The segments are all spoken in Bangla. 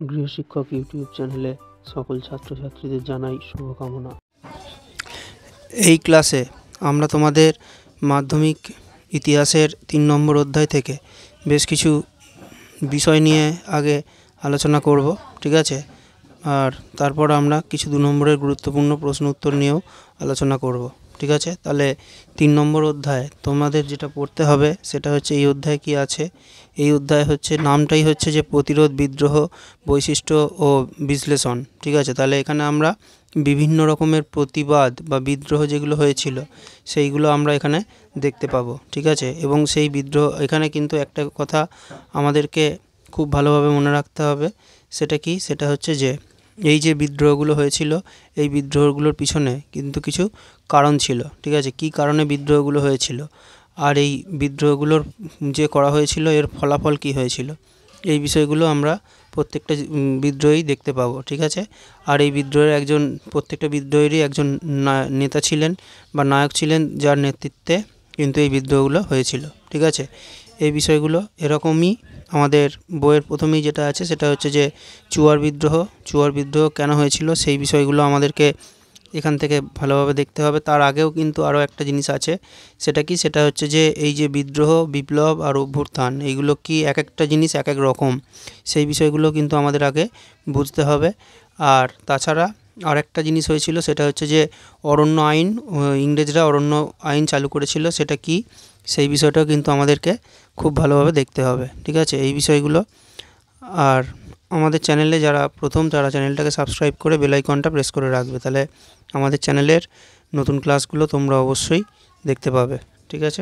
গৃহশিক্ষক ইউটিউব চ্যানেলে সকল ছাত্রছাত্রীদের জানাই শুভকামনা। এই ক্লাসে আমরা তোমাদের মাধ্যমিক ইতিহাসের 3 নম্বর অধ্যায় থেকে বেশ কিছু বিষয় নিয়ে আগে আলোচনা করব, ঠিক আছে। আর তারপর আমরা কিছু 2 নম্বরের গুরুত্বপূর্ণ প্রশ্ন উত্তর নিয়েও আলোচনা করব, ঠিক আছে। তাহলে 3 নম্বর অধ্যায় তোমাদের যেটা পড়তে হবে সেটা হচ্ছে এই অধ্যায়ে কি আছে। এই অধ্যায় হচ্ছে নামটাই হচ্ছে যে প্রতিরোধ, বিদ্রোহ, বৈশিষ্ট্য ও বিশ্লেষণ, ঠিক আছে। তাহলে এখানে আমরা বিভিন্ন রকমের প্রতিবাদ বা বিদ্রোহ যেগুলো হয়েছিল সেইগুলো আমরা এখানে দেখতে পাবো, ঠিক আছে। এবং সেই বিদ্রোহ এখানে কিন্তু একটা কথা আমাদেরকে খুব ভালোভাবে মনে রাখতে হবে, সেটা কি, সেটা হচ্ছে যে এই যে বিদ্রোহগুলো হয়েছিল এই বিদ্রোহগুলোর পিছনে কিন্তু কিছু কারণ ছিল, ঠিক আছে। কী কারণে বিদ্রোহগুলো হয়েছিল আর এই বিদ্রোহগুলোর যে করা হয়েছিল এর ফলাফল কী হয়েছিল, এই বিষয়গুলো আমরা প্রত্যেকটা বিদ্রোহী দেখতে পাবো, ঠিক আছে। আর এই বিদ্রোহের প্রত্যেকটা বিদ্রোহেরই একজন নেতা ছিলেন বা নায়ক ছিলেন যার নেতৃত্বে কিন্তু এই বিদ্রোহগুলো হয়েছিল, ঠিক আছে। এই বিষয়গুলো এরকমই আমাদের বইয়ের প্রথমেই যেটা আছে সেটা হচ্ছে যে চুয়ার বিদ্রোহ কেন হয়েছিল সেই বিষয়গুলো আমাদেরকে এখান থেকে ভালোভাবে দেখতে হবে। তার আগেও কিন্তু আরও একটা জিনিস আছে, সেটা কি, সেটা হচ্ছে যে এই যে বিদ্রোহ, বিপ্লব আর অভ্যুত্থান এইগুলো কি এক একটা জিনিস এক এক রকম, সেই বিষয়গুলো কিন্তু আমাদের আগে বুঝতে হবে। আর তাছাড়া আর একটা জিনিস হয়েছিল সেটা হচ্ছে যে অরণ্য আইন, ইংরেজরা অরণ্য আইন চালু করেছিল, সেটা কি সেই বিষয়টাও কিন্তু আমাদেরকে খুব ভালোভাবে দেখতে হবে, ঠিক আছে, এই বিষয়গুলো। আর আমাদের চ্যানেলে যারা প্রথম তারা চ্যানেলটাকে সাবস্ক্রাইব করে বেল আইকনটা প্রেস করে রাখবে, তাহলে আমাদের চ্যানেলের নতুন ক্লাসগুলো তোমরা অবশ্যই দেখতে পাবে, ঠিক আছে।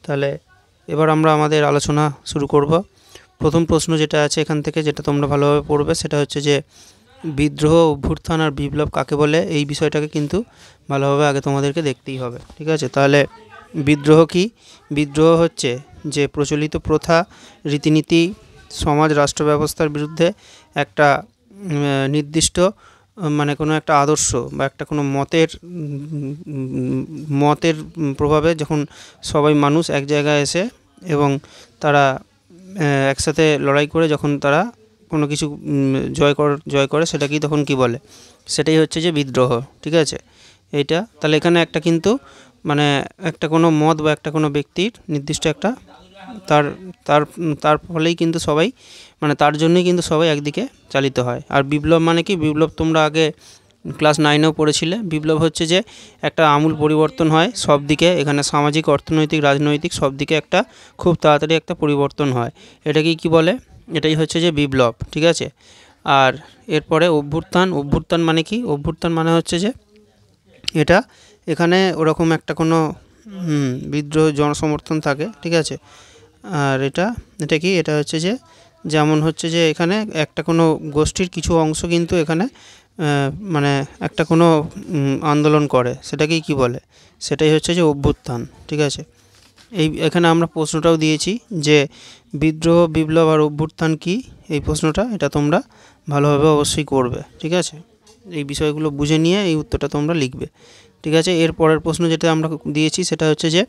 তাহলে এবার আমরা আমাদের আলোচনা শুরু করব। প্রথম প্রশ্ন যেটা আছে এখান থেকে, যেটা তোমরা ভালোভাবে পড়বে, সেটা হচ্ছে যে বিদ্রোহ, অভ্যুত্থান আর বিপ্লব কাকে বলে, এই বিষয়টাকে কিন্তু ভালোভাবে আগে তোমাদেরকে দেখতেই হবে, ঠিক আছে। তাহলে বিদ্রোহ কি? বিদ্রোহ হচ্ছে যে প্রচলিত প্রথা, রীতিনীতি, সমাজ, রাষ্ট্র ব্যবস্থার বিরুদ্ধে একটা নির্দিষ্ট মানে কোনো একটা আদর্শ বা একটা কোনো মতের প্রভাবে যখন সবাই মানুষ এক জায়গায় এসে এবং তারা একসাথে লড়াই করে যখন তারা কোনো কিছু জয় করে সেটাকেই তখন কি বলে, সেটাই হচ্ছে যে বিদ্রোহ, ঠিক আছে। এইটা তাহলে এখানে একটা কিন্তু মানে একটা কোনো মত বা একটা কোনো ব্যক্তির নির্দিষ্ট একটা তার তার তার ফলেই কিন্তু সবাই মানে তার জন্যই কিন্তু সবাই একদিকে চালিত হয়। আর বিপ্লব মানে কি, বিপ্লব তোমরা আগে ক্লাস 9-এও পড়েছিলে। বিপ্লব হচ্ছে যে একটা আমূল পরিবর্তন হয় সব দিকে, এখানে সামাজিক, অর্থনৈতিক, রাজনৈতিক সব দিকে একটা খুব তাড়াতাড়ি একটা পরিবর্তন হয়, এটাকেই কি বলে, এটাই হচ্ছে যে বিপ্লব, ঠিক আছে। আর এরপরে অভ্যুত্থান মানে কি, অভ্যুত্থান মানে হচ্ছে যে এটা এখানে ওরকম একটা কোনো বিদ্রোহ জনসমর্থন থাকে, ঠিক আছে। আর এটা কি, এটা হচ্ছে যে যেমন হচ্ছে যে এখানে একটা কোনো গোষ্ঠীর কিছু অংশ কিন্তু এখানে মানে একটা কোনো আন্দোলন করে, সেটাকেই কি বলে, সেটাই হচ্ছে যে অভ্যুত্থান, ঠিক আছে। এখানে আমরা প্রশ্নটাও দিয়েছি যে বিদ্রোহ, বিপ্লব আর অভ্যুত্থান কি, এই প্রশ্নটা এটা তোমরা ভালোভাবে অবশ্যই করবে, ঠিক আছে। এই বিষয়গুলো বুঝে নিয়ে এই উত্তরটা তোমরা লিখবে, ঠিক আছে। এর পরের প্রশ্ন যেটা আমরা দিয়েছি সেটা হচ্ছে যে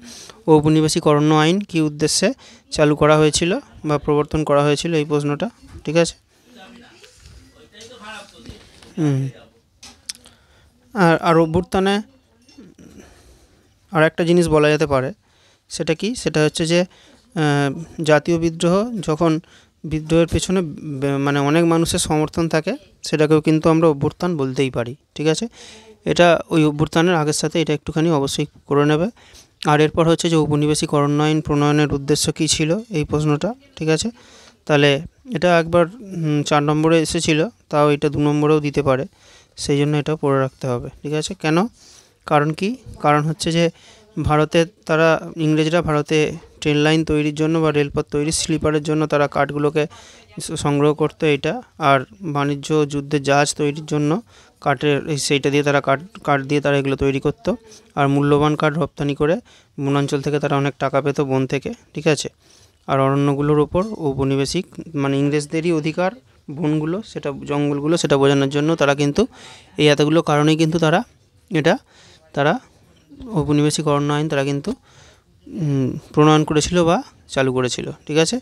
ঔপনিবেশিক অরণ্য আইন কী উদ্দেশ্যে চালু করা হয়েছিল বা প্রবর্তন করা হয়েছিল, এই প্রশ্নটা, ঠিক আছে। আর অভ্যুত্থানে আর একটা জিনিস বলা যেতে পারে, সেটা কি, সেটা হচ্ছে যে জাতীয় বিদ্রোহ, যখন বিদ্রোহের পেছনে মানে অনেক মানুষের সমর্থন থাকে সেটাকেও কিন্তু আমরা অভ্যুত্থান বলতেই পারি, ঠিক আছে। এটা ওই অভ্যুত্থানের আগের সাথে এটা একটুখানি অবশ্যই করে নেবে। আর এরপর হচ্ছে যে ঔপনিবেশিক অরণ্য আইন প্রণয়নের উদ্দেশ্য কী ছিল, এই প্রশ্নটা, ঠিক আছে। তাহলে এটা একবার 4 নম্বরে এসেছিলো, তাও এটা 2 নম্বরেও দিতে পারে, সেই জন্য এটাও পড়ে রাখতে হবে, ঠিক আছে। কেন, কারণ কি, কারণ হচ্ছে যে ইংরেজরা ভারতে ট্রেন লাইন তৈরির জন্য বা রেলপথ তৈরির স্লিপারের জন্য তারা কাঠগুলোকে সংগ্রহ করতো এইটা, আর বাণিজ্য যুদ্ধের জাহাজ তৈরির জন্য সেইটা দিয়ে তারা কাঠ দিয়ে তারা এগুলো তৈরি করতো। আর মূল্যবান কাঠ রপ্তানি করে বনাঞ্চল থেকে তারা অনেক টাকা পেত, বন থেকে, ঠিক আছে। আর অরণ্যগুলোর ওপর ঔপনিবেশিক মানে ইংরেজদেরই অধিকার, বনগুলো সেটা জঙ্গলগুলো সেটা বোঝানোর জন্য তারা কিন্তু এই এতগুলো কারণেই কিন্তু তারা ঔপনিবেশিক অরণ্য আইন তারা কিন্তু প্রণয়ন করেছিল বা চালু করেছিল। ঠিক আছে,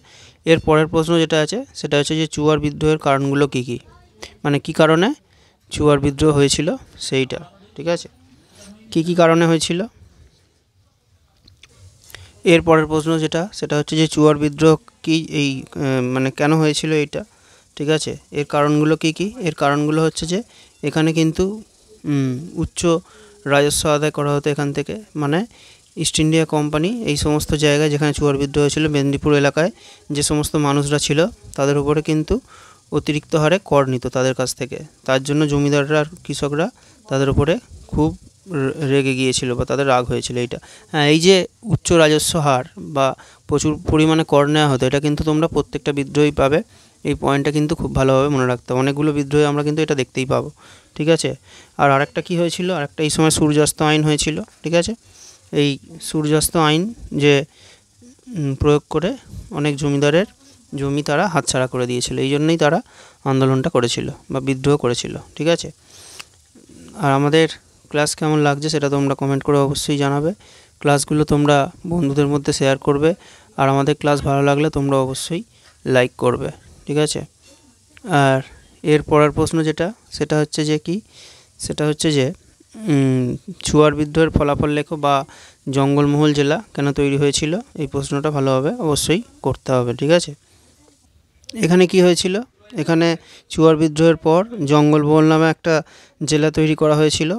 এর পরের প্রশ্ন যেটা আছে সেটা হচ্ছে যে চুয়ার বিদ্রোহের কারণগুলো কী কী, মানে কী কারণে চুয়ার বিদ্রোহ হয়েছিল সেইটা। ঠিক আছে, কী কী কারণে হয়েছিল। এর পরের প্রশ্ন যেটা সেটা হচ্ছে যে চুয়ার বিদ্রোহ কি এই মানে কেন হয়েছিল এইটা। ঠিক আছে, এর কারণগুলো কী কী। এর কারণগুলো হচ্ছে যে এখানে কিন্তু উচ্চ রাজস্ব আদায় করা হতো এখান থেকে, মানে ইস্ট ইন্ডিয়া কোম্পানি এই সমস্ত জায়গায় যেখানে চুয়ার বিদ্রোহ হয়েছিল, মেদিনীপুর এলাকায় যে সমস্ত মানুষরা ছিল তাদের উপরে কিন্তু অতিরিক্ত হারে কর নিত তাদের কাছ থেকে। তার জন্য জমিদাররা আর কৃষকরা তাদের উপরে খুব রেগে গিয়েছিল বা তাদের রাগ হয়েছিল এইটা। হ্যাঁ, এই যে উচ্চ রাজস্ব হার বা প্রচুর পরিমাণে কর নেওয়া হতো, এটা কিন্তু তোমরা প্রত্যেকটা বিদ্রোহী পাবে। এই পয়েন্টটা কিন্তু খুব ভালোভাবে মনে রাখতে হবে, অনেকগুলো বিদ্রোহে আমরা কিন্তু এটা দেখতেই পাবো। ঠিক আছে, আর আরেকটা কী হয়েছিল, আরেকটা এই সময় সূর্যাস্ত আইন হয়েছিল। ঠিক আছে, এই সূর্যাস্ত আইন যে প্রয়োগ করে অনেক জমিদারের জমি তারা হাতছাড়া করে দিয়েছিল, এই জন্যই তারা আন্দোলনটা করেছিল বা বিদ্রোহ করেছিল। ঠিক আছে, আর আমাদের ক্লাস কেমন লাগছে সেটা তোমরা কমেন্ট করে অবশ্যই জানাবে। ক্লাসগুলো তোমরা বন্ধুদের মধ্যে শেয়ার করবে, আর আমাদের ক্লাস ভালো লাগলে তোমরা অবশ্যই লাইক করবে। ঠিক আছে, আর এর পরের প্রশ্ন যেটা সেটা হচ্ছে যে কি, সেটা হচ্ছে যে চুয়ার বিদ্রোহের ফলাফল লেখো বা জঙ্গলমহল জেলা কেন তৈরি হয়েছিল, এই প্রশ্নটা ভালোভাবে অবশ্যই করতে হবে। ঠিক আছে, এখানে কি হয়েছিল, এখানে চুয়ার বিদ্রোহের পর জঙ্গলমহল নামে একটা জেলা তৈরি করা হয়েছিল।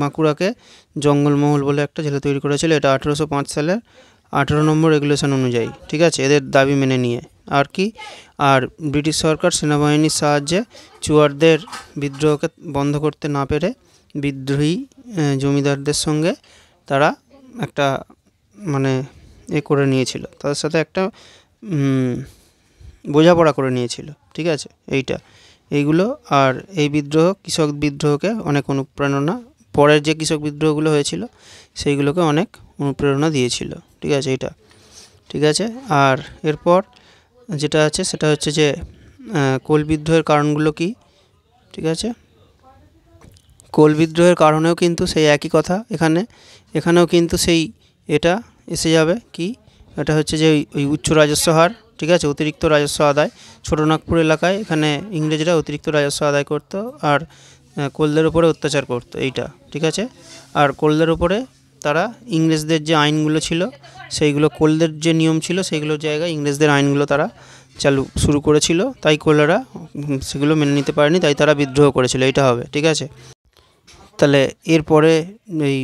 বাঁকুড়াকে জঙ্গলমহল বলে একটা জেলা তৈরি করা হয়েছিল, এটা 1805 সালের 18 নম্বর রেগুলেশন অনুযায়ী। ঠিক আছে, এদের দাবি মেনে নিয়ে আর কি, আর ব্রিটিশ সরকার সেনাবাহিনীর সাহায্যে চুয়ারদের বিদ্রোহকে বন্ধ করতে না পেরে বিদ্রোহী জমিদারদের সঙ্গে তারা একটা মানে করে নিয়েছিল, তাদের সাথে একটা বোঝাপড়া করে নিয়েছিল। ঠিক আছে, এইগুলো আর এই বিদ্রোহ কৃষক বিদ্রোহকে অনেক অনুপ্রেরণা, পরের যে কৃষক বিদ্রোহগুলো হয়েছিল সেইগুলোকে অনেক অনুপ্রেরণা দিয়েছিল। ঠিক আছে, এইটা ঠিক আছে। আর এরপর যেটা আছে সেটা হচ্ছে যে কোল বিদ্রোহের কারণগুলো কি। ঠিক আছে, কোল বিদ্রোহের কারণেও কিন্তু সেই একই কথা, এখানেও কিন্তু সেই এটা এসে যাবে কি, এটা হচ্ছে যে ওই উচ্চ রাজস্ব হার। ঠিক আছে, অতিরিক্ত রাজস্ব আদায়, ছোটনাগপুর এলাকায় এখানে ইংরেজরা অতিরিক্ত রাজস্ব আদায় করতো আর কোলদের উপরে অত্যাচার করতো এইটা। ঠিক আছে, আর কোলদের উপরে তারা ইংরেজদের যে আইনগুলো ছিল সেইগুলো, কোলদের যে নিয়ম ছিল সেইগুলোর জায়গায় ইংরেজদের আইনগুলো তারা শুরু করেছিল, তাই কোলরা সেগুলো মেনে নিতে পারেনি, তাই তারা বিদ্রোহ করেছিল, এইটা হবে। ঠিক আছে, তাহলে এরপরে এই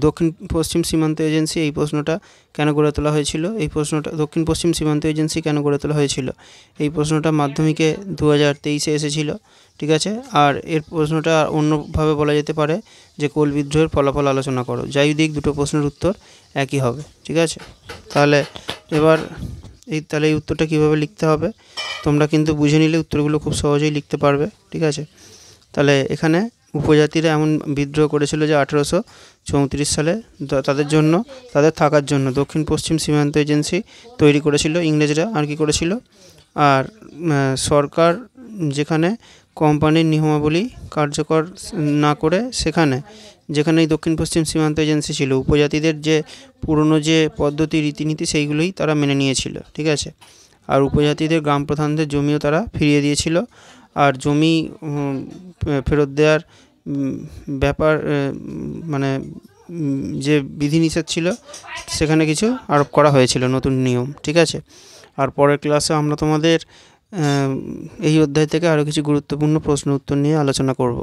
দক্ষিণ পশ্চিম সীমান্ত এজেন্সি, এই প্রশ্নটা কেন গড়ে তোলা হয়েছিল, এই প্রশ্নটা দক্ষিণ পশ্চিম সীমান্ত এজেন্সি কেন গড়ে তোলা হয়েছিল, এই প্রশ্নটা মাধ্যমিকে 2023-এ এসেছিল। ঠিক আছে, আর এর প্রশ্নটা অন্যভাবে বলা যেতে পারে যে কোল বিদ্রোহের ফলাফল আলোচনা করো। যাই দিক দুটো প্রশ্নের উত্তর একই হবে। ঠিক আছে, তাহলে এবার এই উত্তরটা কীভাবে লিখতে হবে তোমরা কিন্তু বুঝে নিলে উত্তরগুলো খুব সহজেই লিখতে পারবে। ঠিক আছে, তাহলে এখানে উপজাতিরা এমন বিদ্রোহ করেছিল যে 1834 সালে তাদের জন্য, তাদের থাকার জন্য দক্ষিণ পশ্চিম সীমান্ত এজেন্সি তৈরি করেছিল ইংরেজরা। আর কি করেছিল, আর সরকার যেখানে কোম্পানির নিয়মাবলী কার্যকর না করে সেখানে, যেখানে এই দক্ষিণ পশ্চিম সীমান্ত এজেন্সি ছিল, উপজাতিদের যে পুরনো যে পদ্ধতি রীতিনীতি সেইগুলোই তারা মেনে নিয়েছিল। ঠিক আছে, আর উপজাতিদের গ্রাম প্রধানদের জমিও তারা ফিরিয়ে দিয়েছিল, আর জমি ফেরত দেওয়ার ব্যাপার মানে যে বিধিনিষেধ ছিল সেখানে কিছু আরোপ করা হয়েছিল, নতুন নিয়ম। ঠিক আছে, আর পরের ক্লাসে আমরা তোমাদের এই অধ্যায় থেকে আরও কিছু গুরুত্বপূর্ণ প্রশ্ন উত্তর নিয়ে আলোচনা করব।